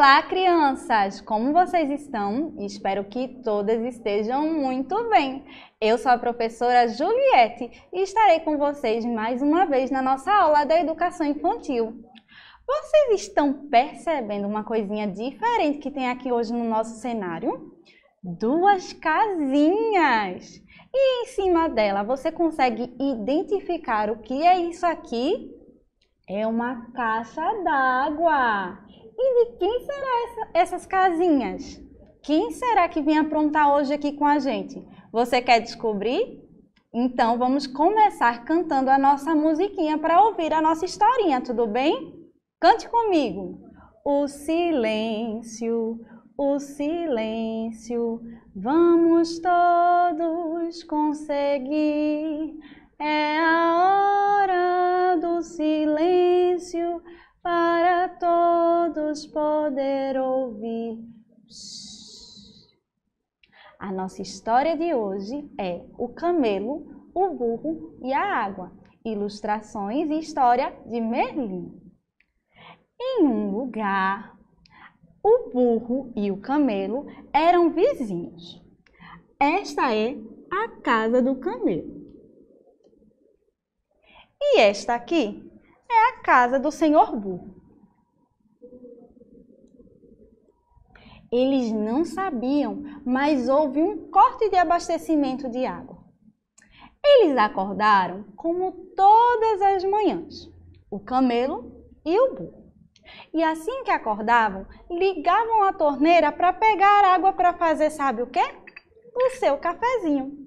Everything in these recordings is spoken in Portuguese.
Olá, crianças! Como vocês estão? Espero que todas estejam muito bem. Eu sou a professora Juliette e estarei com vocês mais uma vez na nossa aula da educação infantil. Vocês estão percebendo uma coisinha diferente que tem aqui hoje no nosso cenário? Duas casinhas! E em cima dela você consegue identificar o que é isso aqui? É uma caixa d'água! E de quem será essas casinhas? Quem será que vem aprontar hoje aqui com a gente? Você quer descobrir? Então vamos começar cantando a nossa musiquinha para ouvir a nossa historinha, tudo bem? Cante comigo! O silêncio, vamos todos conseguir. É a hora do silêncio para todos poder ouvir. A nossa história de hoje é o camelo, o burro e a água. Ilustrações e história de Merlin. Em um lugar, o burro e o camelo eram vizinhos. Esta é a casa do camelo. E esta aqui é a casa do senhor burro. Eles não sabiam, mas houve um corte de abastecimento de água. Eles acordaram como todas as manhãs, o camelo e o burro. E assim que acordavam, ligavam a torneira para pegar água para fazer, sabe o quê? O seu cafezinho.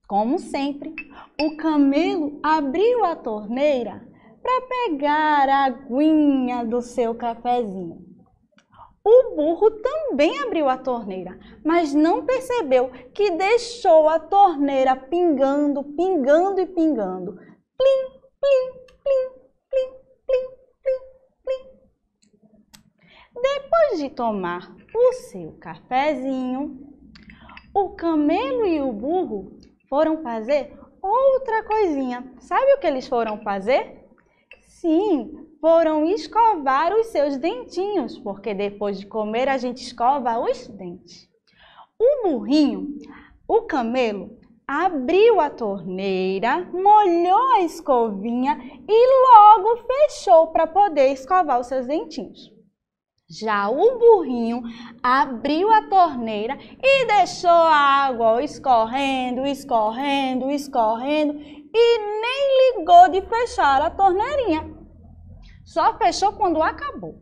Como sempre, o camelo abriu a torneira para pegar a aguinha do seu cafezinho. O burro também abriu a torneira, mas não percebeu que deixou a torneira pingando, pingando e pingando. Plim, plim, plim, plim, plim, plim, plim. Depois de tomar o seu cafezinho, o camelo e o burro foram fazer outra coisinha. Sabe o que eles foram fazer? Sim, foram escovar os seus dentinhos, porque depois de comer a gente escova os dentes. O burrinho, o camelo, abriu a torneira, molhou a escovinha e logo fechou para poder escovar os seus dentinhos. Já o burrinho abriu a torneira e deixou a água escorrendo, escorrendo, escorrendo e nem ligou de fechar a torneirinha. Só fechou quando acabou.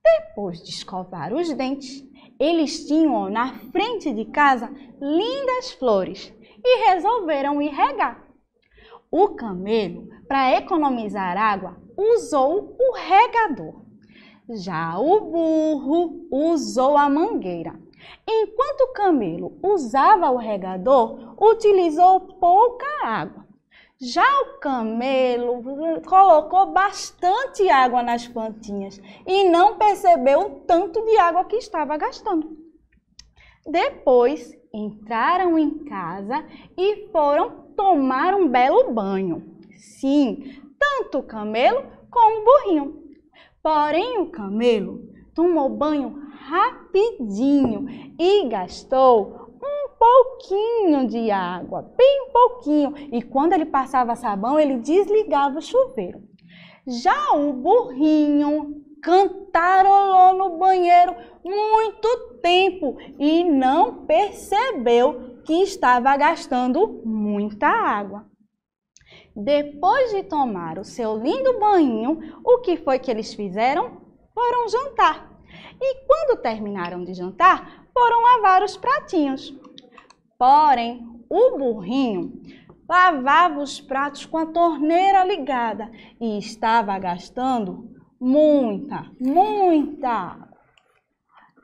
Depois de escovar os dentes, eles tinham na frente de casa lindas flores e resolveram ir regar. O camelo, para economizar água, usou o regador. Já o burro usou a mangueira. Enquanto o camelo usava o regador, utilizou pouca água. Já o camelo colocou bastante água nas plantinhas e não percebeu o tanto de água que estava gastando. Depois entraram em casa e foram tomar um belo banho. Sim, tanto o camelo como o burrinho. Porém, o camelo tomou banho rapidinho e gastou um pouquinho de água, bem pouquinho. E quando ele passava sabão, ele desligava o chuveiro. Já o burrinho cantarolou no banheiro muito tempo e não percebeu que estava gastando muita água. Depois de tomar o seu lindo banho, o que foi que eles fizeram? Foram jantar. E quando terminaram de jantar, foram lavar os pratinhos. Porém, o burrinho lavava os pratos com a torneira ligada e estava gastando muita água.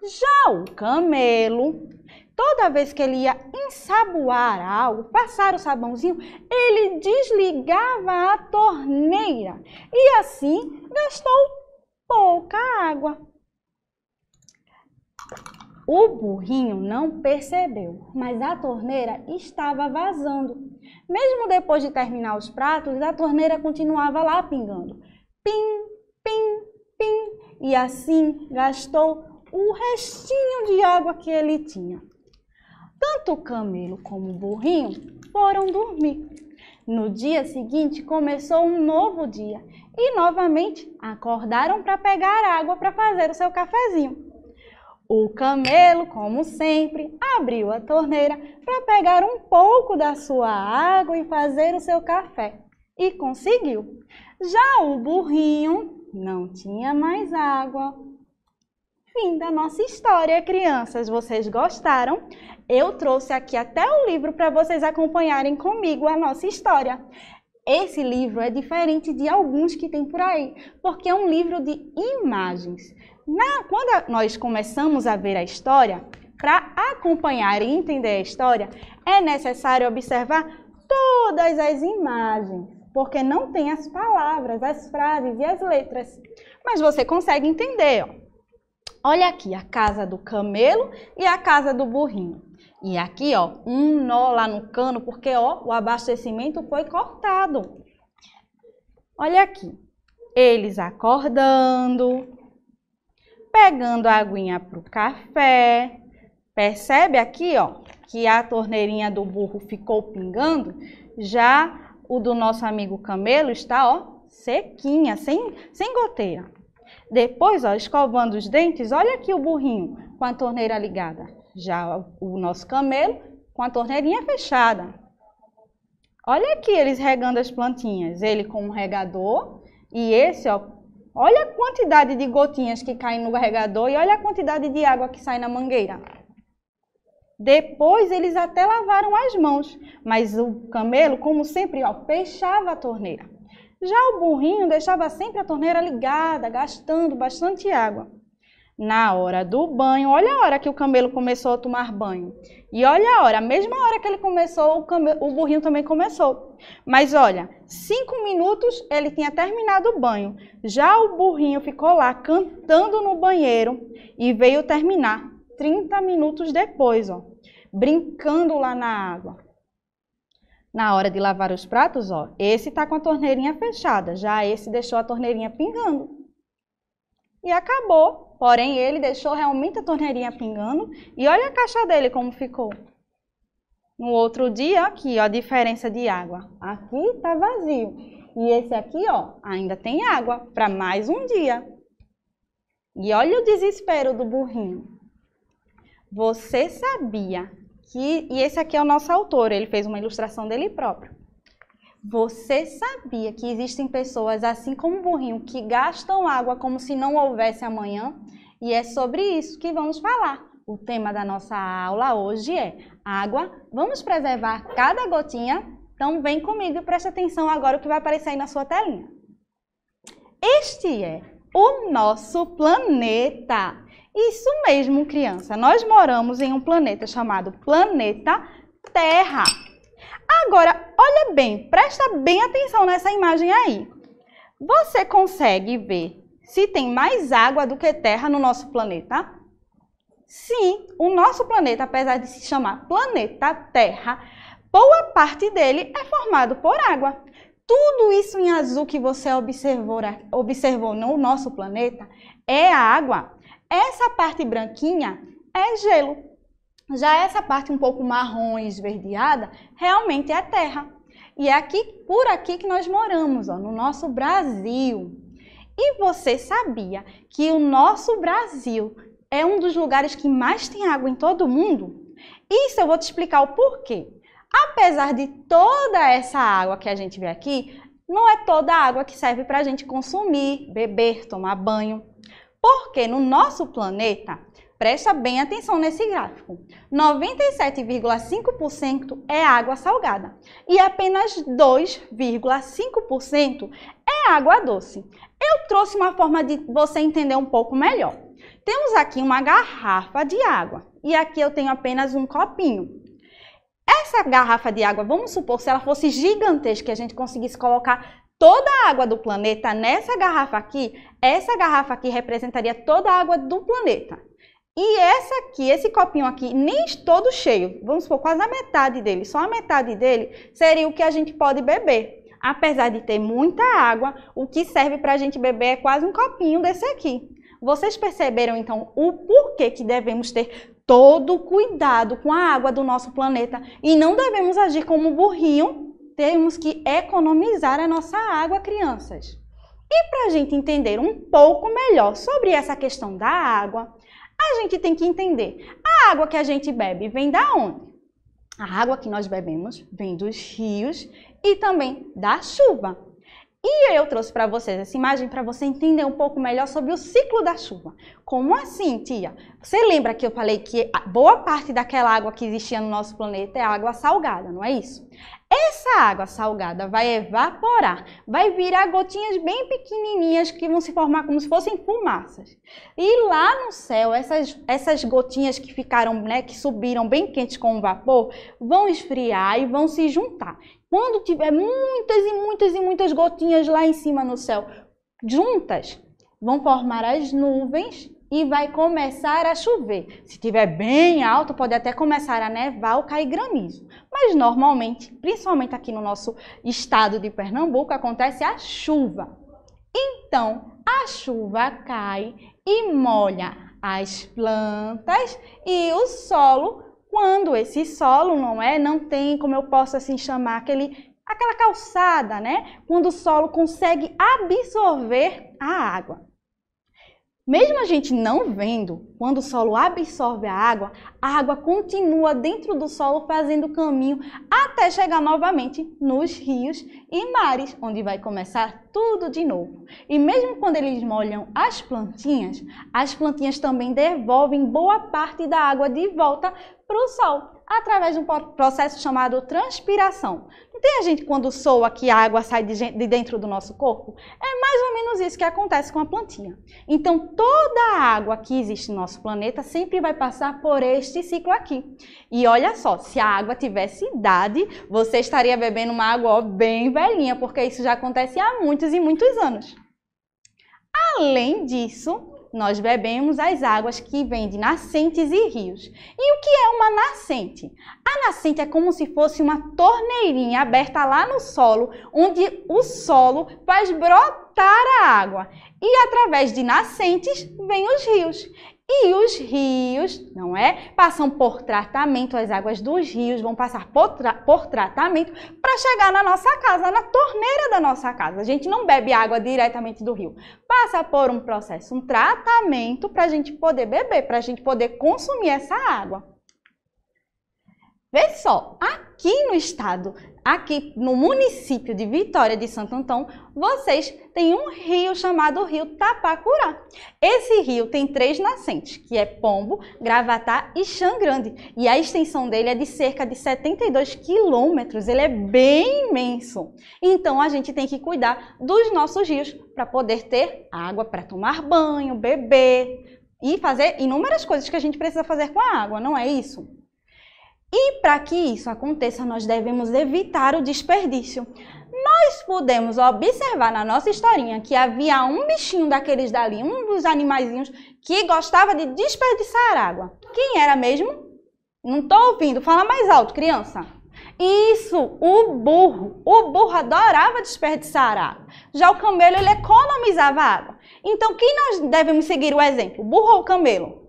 Já o camelo, toda vez que ele ia ensaboar algo, passar o sabãozinho, ele desligava a torneira e assim gastou pouca água. O burrinho não percebeu, mas a torneira estava vazando. Mesmo depois de terminar os pratos, a torneira continuava lá pingando. Pim, pim, pim. e assim gastou o restinho de água que ele tinha. Tanto o camelo como o burrinho foram dormir. No dia seguinte começou um novo dia e novamente acordaram para pegar água para fazer o seu cafezinho. O camelo, como sempre, abriu a torneira para pegar um pouco da sua água e fazer o seu café. E conseguiu. Já o burrinho não tinha mais água. Fim da nossa história, crianças. Vocês gostaram? Eu trouxe aqui até o livro para vocês acompanharem comigo a nossa história. Esse livro é diferente de alguns que tem por aí, porque é um livro de imagens. Quando nós começamos a ver a história, para acompanhar e entender a história, é necessário observar todas as imagens, porque não tem as palavras, as frases e as letras. Mas você consegue entender, ó. Olha aqui a casa do camelo e a casa do burrinho. E aqui, ó, um nó lá no cano, porque, ó, o abastecimento foi cortado. Olha aqui, eles acordando, pegando a aguinha para o café. Percebe aqui, ó, que a torneirinha do burro ficou pingando? Já o do nosso amigo camelo está, ó, sequinha, sem goteira. Depois, ó, escovando os dentes, olha aqui o burrinho com a torneira ligada. Já o nosso camelo com a torneirinha fechada. Olha aqui eles regando as plantinhas. Ele com um regador e esse, ó, olha a quantidade de gotinhas que caem no regador e olha a quantidade de água que sai na mangueira. Depois eles até lavaram as mãos, mas o camelo, como sempre, ó, fechava a torneira. Já o burrinho deixava sempre a torneira ligada, gastando bastante água. Na hora do banho, olha a hora que o camelo começou a tomar banho. E olha a hora, a mesma hora que ele começou, o burrinho também começou. Mas olha, 5 minutos ele tinha terminado o banho. Já o burrinho ficou lá cantando no banheiro e veio terminar 30 minutos depois, ó, brincando lá na água. Na hora de lavar os pratos, ó, esse tá com a torneirinha fechada, já esse deixou a torneirinha pingando. E acabou. Porém, ele deixou realmente a torneirinha pingando. E olha a caixa dele como ficou. No outro dia, aqui, ó, a diferença de água. Aqui tá vazio. E esse aqui, ó, ainda tem água para mais um dia. E olha o desespero do burrinho. Você sabia que... E esse aqui é o nosso autor, ele fez uma ilustração dele próprio. Você sabia que existem pessoas, assim como o burrinho, que gastam água como se não houvesse amanhã? E é sobre isso que vamos falar. O tema da nossa aula hoje é água. Vamos preservar cada gotinha? Então vem comigo e preste atenção agora o que vai aparecer aí na sua telinha. Este é o nosso planeta. Isso mesmo, criança. Nós moramos em um planeta chamado Planeta Terra. Agora, olha bem, presta bem atenção nessa imagem aí. Você consegue ver se tem mais água do que terra no nosso planeta? Sim, o nosso planeta, apesar de se chamar Planeta Terra, boa parte dele é formado por água. Tudo isso em azul que você observou no nosso planeta é a água. Essa parte branquinha é gelo. Já essa parte um pouco marrom e esverdeada, realmente é terra. E é aqui, por aqui que nós moramos, ó, no nosso Brasil. E você sabia que o nosso Brasil é um dos lugares que mais tem água em todo o mundo? Isso eu vou te explicar o porquê. Apesar de toda essa água que a gente vê aqui, não é toda a água que serve para a gente consumir, beber, tomar banho. Porque no nosso planeta... Presta bem atenção nesse gráfico. 97,5% é água salgada e apenas 2,5% é água doce. Eu trouxe uma forma de você entender um pouco melhor. Temos aqui uma garrafa de água e aqui eu tenho apenas um copinho. Essa garrafa de água, vamos supor, se ela fosse gigantesca e a gente conseguisse colocar toda a água do planeta nessa garrafa aqui, essa garrafa aqui representaria toda a água do planeta. E esse copinho aqui, nem todo cheio, vamos supor, quase a metade dele, só a metade dele seria o que a gente pode beber. Apesar de ter muita água, o que serve para a gente beber é quase um copinho desse aqui. Vocês perceberam, então, o porquê que devemos ter todo o cuidado com a água do nosso planeta e não devemos agir como um burrinho? Temos que economizar a nossa água, crianças. E para a gente entender um pouco melhor sobre essa questão da água, a gente tem que entender, a água que a gente bebe vem da onde? A água que nós bebemos vem dos rios e também da chuva. E eu trouxe para vocês essa imagem para você entender um pouco melhor sobre o ciclo da chuva. Como assim, tia? Você lembra que eu falei que boa parte daquela água que existia no nosso planeta é água salgada, não é isso? Essa água salgada vai evaporar, vai virar gotinhas bem pequenininhas que vão se formar como se fossem fumaças. E lá no céu, essas gotinhas que ficaram, né, que subiram bem quentes com o vapor, vão esfriar e vão se juntar. Quando tiver muitas gotinhas lá em cima no céu, juntas, vão formar as nuvens e vai começar a chover. Se estiver bem alto, pode até começar a nevar ou cair granizo. Mas normalmente, principalmente aqui no nosso estado de Pernambuco, acontece a chuva. Então, a chuva cai e molha as plantas e o solo. Quando esse solo não tem, como eu posso assim chamar, aquela calçada, né? Quando o solo consegue absorver a água. Mesmo a gente não vendo, quando o solo absorve a água continua dentro do solo fazendo caminho até chegar novamente nos rios e mares, onde vai começar tudo de novo. E mesmo quando eles molham as plantinhas também devolvem boa parte da água de volta para o sol, através de um processo chamado transpiração. Não tem a gente quando soa que a água sai de dentro do nosso corpo? É mais ou menos isso que acontece com a plantinha. Então, toda a água que existe no nosso planeta sempre vai passar por este ciclo aqui. E olha só, se a água tivesse idade, você estaria bebendo uma água bem velhinha, porque isso já acontece há muitos e muitos anos. Além disso, nós bebemos as águas que vêm de nascentes e rios. E o que é uma nascente? A nascente é como se fosse uma torneirinha aberta lá no solo, onde o solo faz brotar a água. E através de nascentes vêm os rios. E os rios, passam por tratamento, as águas dos rios vão passar por tratamento para chegar na nossa casa, na torneira da nossa casa. A gente não bebe água diretamente do rio. Passa por um processo, um tratamento para a gente poder beber, para a gente poder consumir essa água. Vê só, aqui no estado, aqui no município de Vitória de Santo Antão, vocês têm um rio chamado Rio Tapacurá. Esse rio tem 3 nascentes, que é Pombo, Gravatá e Xangrande. E a extensão dele é de cerca de 72 quilômetros, ele é bem imenso. Então, a gente tem que cuidar dos nossos rios para poder ter água para tomar banho, beber e fazer inúmeras coisas que a gente precisa fazer com a água, não é isso? E para que isso aconteça, nós devemos evitar o desperdício. Nós podemos observar na nossa historinha que havia um bichinho daqueles dali, um dos animaizinhos, que gostava de desperdiçar água. Quem era mesmo? Não estou ouvindo. Fala mais alto, criança. Isso, o burro. O burro adorava desperdiçar água. Já o camelo, ele economizava água. Então, quem nós devemos seguir o exemplo? O burro ou o camelo?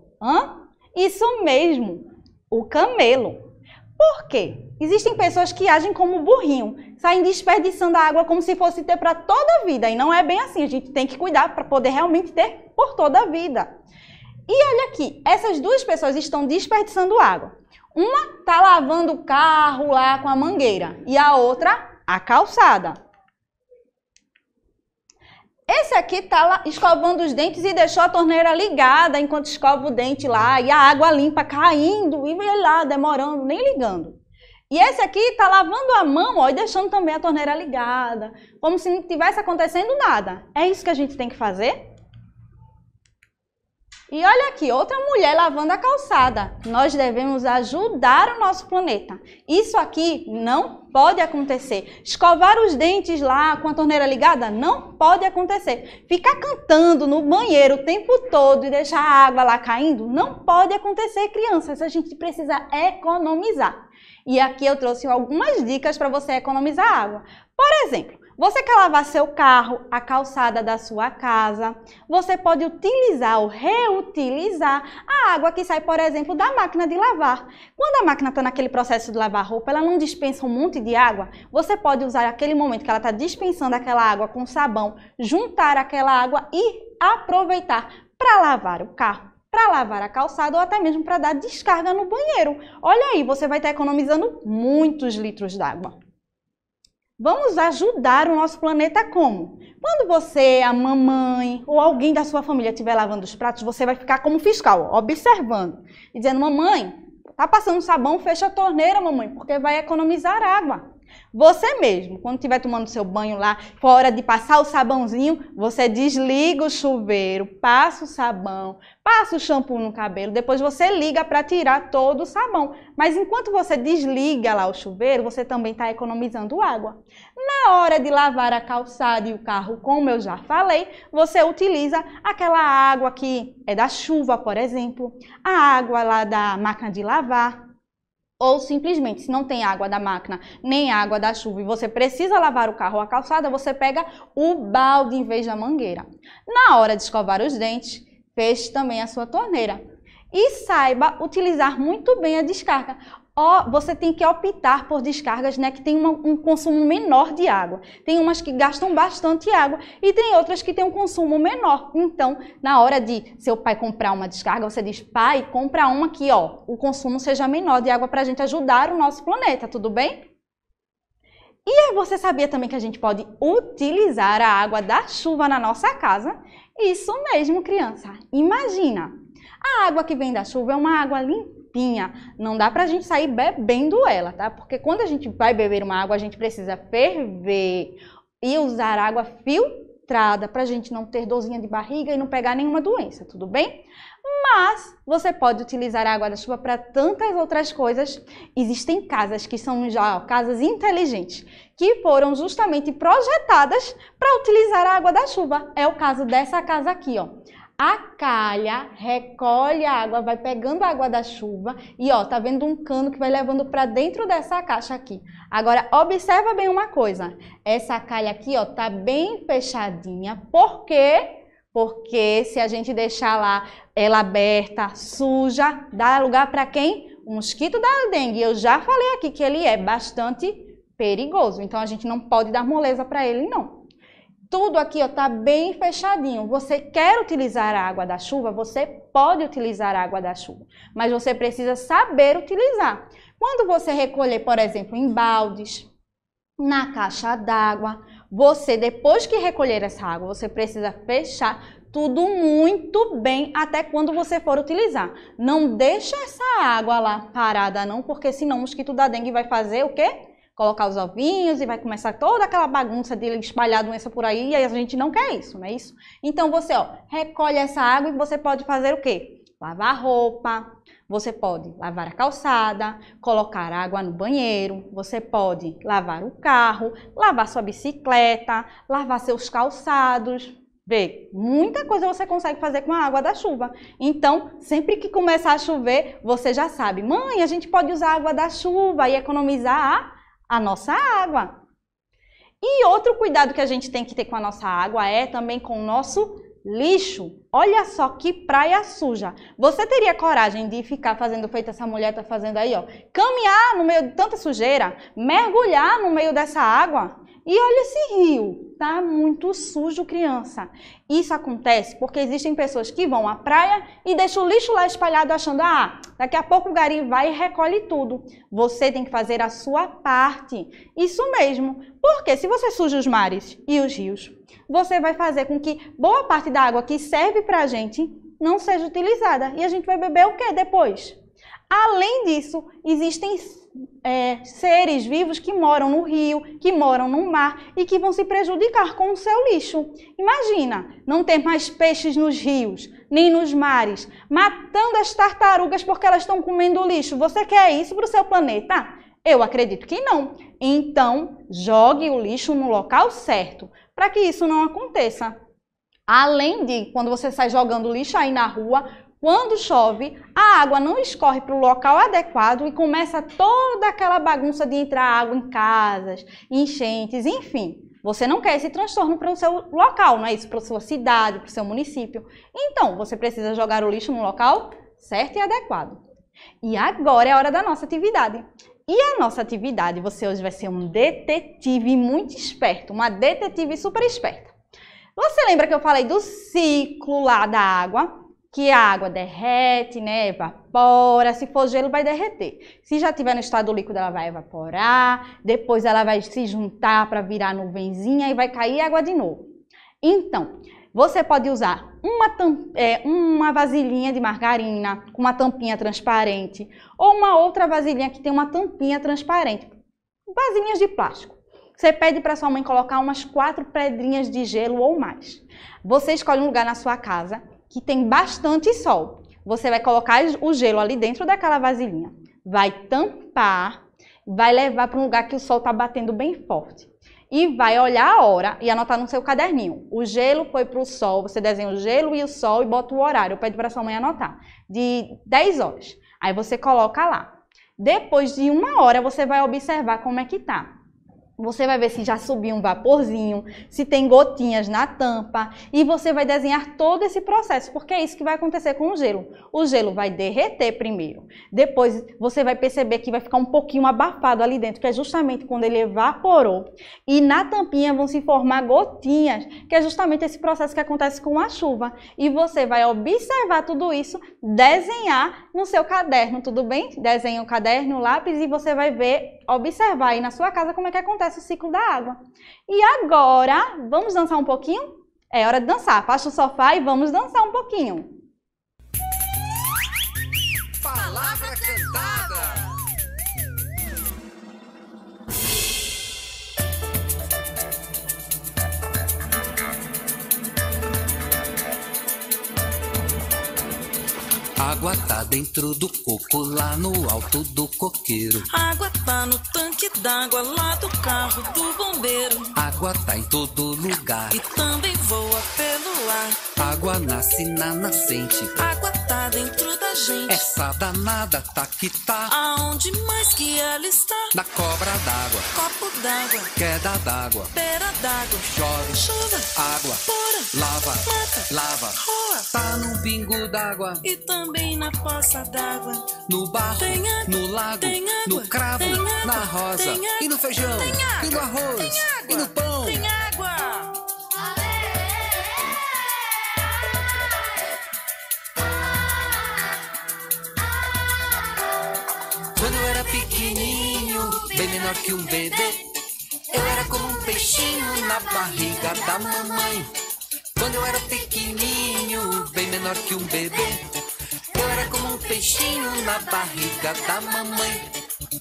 Isso mesmo, o camelo. Por quê? Existem pessoas que agem como burrinho, saem desperdiçando a água como se fosse ter para toda a vida. E não é bem assim, a gente tem que cuidar para poder realmente ter por toda a vida. E olha aqui, essas 2 pessoas estão desperdiçando água. Uma está lavando o carro lá com a mangueira e a outra a calçada. Esse aqui está escovando os dentes e deixou a torneira ligada enquanto escova o dente lá e a água limpa caindo e vai lá demorando, nem ligando. E esse aqui está lavando a mão e deixando também a torneira ligada, como se não estivesse acontecendo nada. É isso que a gente tem que fazer? E olha aqui, outra mulher lavando a calçada. Nós devemos ajudar o nosso planeta. Isso aqui não pode acontecer. Escovar os dentes lá com a torneira ligada? Não pode acontecer. Ficar cantando no banheiro o tempo todo e deixar a água lá caindo? Não pode acontecer, crianças. A gente precisa economizar. E aqui eu trouxe algumas dicas para você economizar água. Por exemplo, você quer lavar seu carro, a calçada da sua casa, você pode utilizar ou reutilizar a água que sai, por exemplo, da máquina de lavar. Quando a máquina está naquele processo de lavar roupa, ela não dispensa um monte de água. Você pode usar aquele momento que ela está dispensando aquela água com sabão, juntar aquela água e aproveitar para lavar o carro, para lavar a calçada ou até mesmo para dar descarga no banheiro. Olha aí, você vai estar economizando muitos litros d'água. Vamos ajudar o nosso planeta como? Quando você, a mamãe ou alguém da sua família estiver lavando os pratos, você vai ficar como fiscal, observando e dizendo: mamãe, tá passando sabão, fecha a torneira, mamãe, porque vai economizar água. Você mesmo, quando estiver tomando seu banho lá, for hora de passar o sabãozinho, você desliga o chuveiro, passa o sabão, passa o shampoo no cabelo, depois você liga para tirar todo o sabão. Mas enquanto você desliga lá o chuveiro, você também está economizando água. Na hora de lavar a calçada e o carro, como eu já falei, você utiliza aquela água que é da chuva, por exemplo, a água lá da máquina de lavar. Ou simplesmente, se não tem água da máquina, nem água da chuva e você precisa lavar o carro ou a calçada, você pega o balde em vez da mangueira. Na hora de escovar os dentes, feche também a sua torneira. E saiba utilizar muito bem a descarga. Você tem que optar por descargas, né, que tem um consumo menor de água. Tem umas que gastam bastante água e tem outras que têm um consumo menor. Então, na hora de seu pai comprar uma descarga, você diz: pai, compra uma que o consumo seja menor de água para a gente ajudar o nosso planeta, tudo bem? E você sabia também que a gente pode utilizar a água da chuva na nossa casa? Isso mesmo, criança. Imagina, a água que vem da chuva é uma água limpinha. Não dá pra gente sair bebendo ela, tá? Porque quando a gente vai beber uma água, a gente precisa ferver e usar água filtrada pra gente não ter dorzinha de barriga e não pegar nenhuma doença, tudo bem? Mas você pode utilizar a água da chuva para tantas outras coisas. Existem casas que são já casas inteligentes, que foram justamente projetadas para utilizar a água da chuva. É o caso dessa casa aqui, ó. A calha recolhe a água, vai pegando a água da chuva e tá vendo um cano que vai levando para dentro dessa caixa aqui. Agora, observa bem uma coisa. Essa calha aqui, tá bem fechadinha. Por quê? Porque se a gente deixar lá ela aberta, suja, dá lugar para quem? O mosquito da dengue. Eu já falei aqui que ele é bastante perigoso, então a gente não pode dar moleza para ele, não. Tudo aqui tá bem fechadinho. Você quer utilizar a água da chuva? Você pode utilizar a água da chuva, mas você precisa saber utilizar. Quando você recolher, por exemplo, em baldes, na caixa d'água, você, depois que recolher essa água, você precisa fechar tudo muito bem até quando você for utilizar. Não deixa essa água lá parada não, porque senão o mosquito da dengue vai fazer o quê? Colocar os ovinhos e vai começar toda aquela bagunça de espalhar doença por aí e a gente não quer isso, não é isso? Então você, recolhe essa água e você pode fazer o quê? Lavar roupa, você pode lavar a calçada, colocar água no banheiro, você pode lavar o carro, lavar sua bicicleta, lavar seus calçados. Vê, muita coisa você consegue fazer com a água da chuva. Então, sempre que começar a chover, você já sabe: mãe, a gente pode usar a água da chuva e economizar a nossa água. E outro cuidado que a gente tem que ter com a nossa água é também com o nosso lixo. Olha só que praia suja. Você teria coragem de ficar fazendo feito essa mulher está fazendo aí, caminhar no meio de tanta sujeira, mergulhar no meio dessa água? E olha esse rio, tá muito sujo, criança. Isso acontece porque existem pessoas que vão à praia e deixam o lixo lá espalhado achando: daqui a pouco o gari vai e recolhe tudo. Você tem que fazer a sua parte. Isso mesmo, porque se você suja os mares e os rios, você vai fazer com que boa parte da água que serve pra gente não seja utilizada. E a gente vai beber o quê depois? Além disso, existem seres vivos que moram no rio, que moram no mar e que vão se prejudicar com o seu lixo. Imagina, não ter mais peixes nos rios, nem nos mares, matando as tartarugas porque elas estão comendo lixo. Você quer isso para o seu planeta? Eu acredito que não. Então, jogue o lixo no local certo, para que isso não aconteça. Além de, quando você sai jogando lixo aí na rua, quando chove, a água não escorre para o local adequado e começa toda aquela bagunça de entrar água em casas, enchentes, enfim. Você não quer esse transtorno para o seu local, não é isso? Para a sua cidade, para o seu município. Então, você precisa jogar o lixo no local certo e adequado. E agora é a hora da nossa atividade. E a nossa atividade, você hoje vai ser um detetive muito esperto, uma detetive super esperta. Você lembra que eu falei do ciclo lá da água? Que a água derrete, né, evapora, se for gelo vai derreter. Se já estiver no estado líquido ela vai evaporar, depois ela vai se juntar para virar nuvenzinha e vai cair água de novo. Então, você pode usar uma vasilhinha de margarina com uma tampinha transparente ou uma outra vasilhinha que tem uma tampinha transparente. Vasilhinhas de plástico. Você pede para sua mãe colocar umas 4 pedrinhas de gelo ou mais. Você escolhe um lugar na sua casa que tem bastante sol. Você vai colocar o gelo ali dentro daquela vasilhinha. Vai tampar, vai levar para um lugar que o sol está batendo bem forte. E vai olhar a hora e anotar no seu caderninho. O gelo foi para o sol, você desenha o gelo e o sol e bota o horário. Pede para sua mãe anotar. De 10 horas. Aí você coloca lá. Depois de 1 hora você vai observar como é que tá. Você vai ver se já subiu um vaporzinho, se tem gotinhas na tampa e você vai desenhar todo esse processo, porque é isso que vai acontecer com o gelo. O gelo vai derreter primeiro, depois você vai perceber que vai ficar um pouquinho abafado ali dentro, que é justamente quando ele evaporou. E na tampinha vão se formar gotinhas, que é justamente esse processo que acontece com a chuva. E você vai observar tudo isso, desenhar no seu caderno, tudo bem? Desenha o caderno, o lápis e você vai ver, observar aí na sua casa como é que acontece o ciclo da água. E agora, vamos dançar um pouquinho? É hora de dançar. Afasta o sofá e vamos dançar um pouquinho. Palavra cantada. Água tá dentro do coco, lá no alto do coqueiro. Água tá no tanque d'água, lá do carro do bombeiro. Água tá em todo lugar E também voa pelo ar. Água nasce na nascente. Água tá dentro da gente. Essa danada tá que tá Aonde mais que ela está? na cobra d'água, Copo d'água, queda d'água, beira d'água, chove, chuva, água, pora, lava, mata, lava. roa. Tá no pingo d'água, E também na poça d'água. no barro, Tem água, no lago, tem água, no cravo, tem água, na rosa, tem água, e no feijão, tem água, e no arroz, tem água, e no pão. tem água. Quando eu era pequenininho, bem menor que um bebê, eu era como um peixinho na barriga da mamãe. Quando eu era pequenininho, bem menor que um bebê, eu era como um peixinho na barriga da mamãe.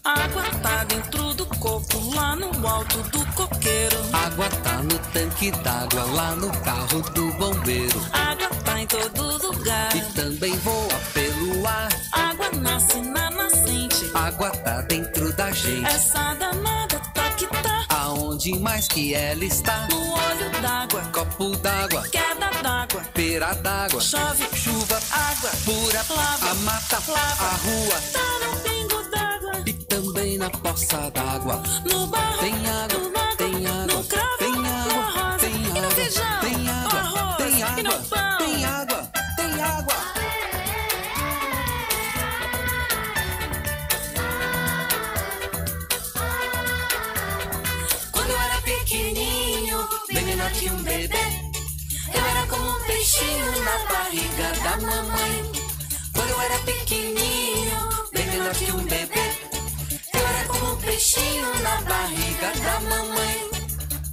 Água tá dentro do coco, lá no alto do coqueiro. Água tá no tanque d'água, lá no carro do bombeiro. Água tá em todo lugar. E também voa pelo ar. Água nasce na nascente. Água tá dentro da gente. Essa danada tá que tá. Aonde mais que ela está? No olho d'água, Copo d'água, queda d'água, pera d'água, chove, chuva, água, pura, lava, a mata, lava. a rua. tá no pingo d'água. E também na poça d'água. No barro, Tem água, no lago, tem água, no cravo, tem no água, arroz, tem e no água, feijão, tem água, no arroz, tem e água, no pão. tem água, tem água. Quando eu era pequenininho, bem menor que um bebê, eu era como um peixinho na barriga da mamãe. Quando eu era pequenininho, bem menor que um bebê, eu era como um peixinho na barriga da mamãe.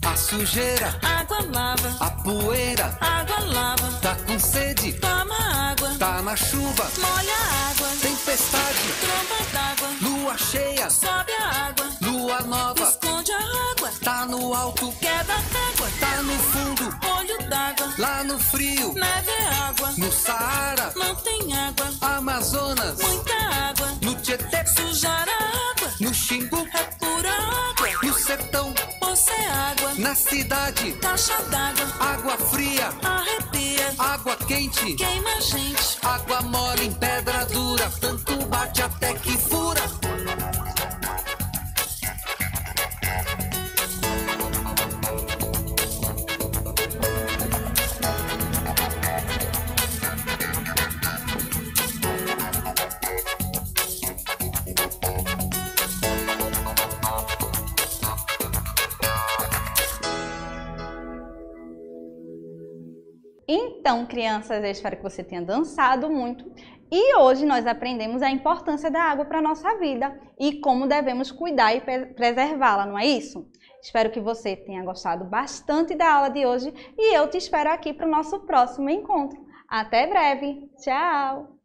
A sujeira, água lava. a poeira, Água lava. tá com sede, Toma água. tá na chuva, Molha a água. tempestade, Tromba d'água. lua cheia, Sobe a água. lua nova, Esconde a água. tá no alto, Queda d'água. tá no fundo, Olho d'água. lá no frio, Neve é água. no Saara, Não tem água. Amazonas, Muita água. no Tietê, Sujar a água. no Xingu, É pura água. no sertão, Poça é água. na cidade, Caixa d'água. água fria, Arrepia. água quente, Queima a gente. água mole em pedra dura, tanto bate até que fura. Então, crianças, eu espero que você tenha dançado muito e hoje nós aprendemos a importância da água para a nossa vida e como devemos cuidar e preservá-la, não é isso? Espero que você tenha gostado bastante da aula de hoje e eu te espero aqui para o nosso próximo encontro. Até breve! Tchau!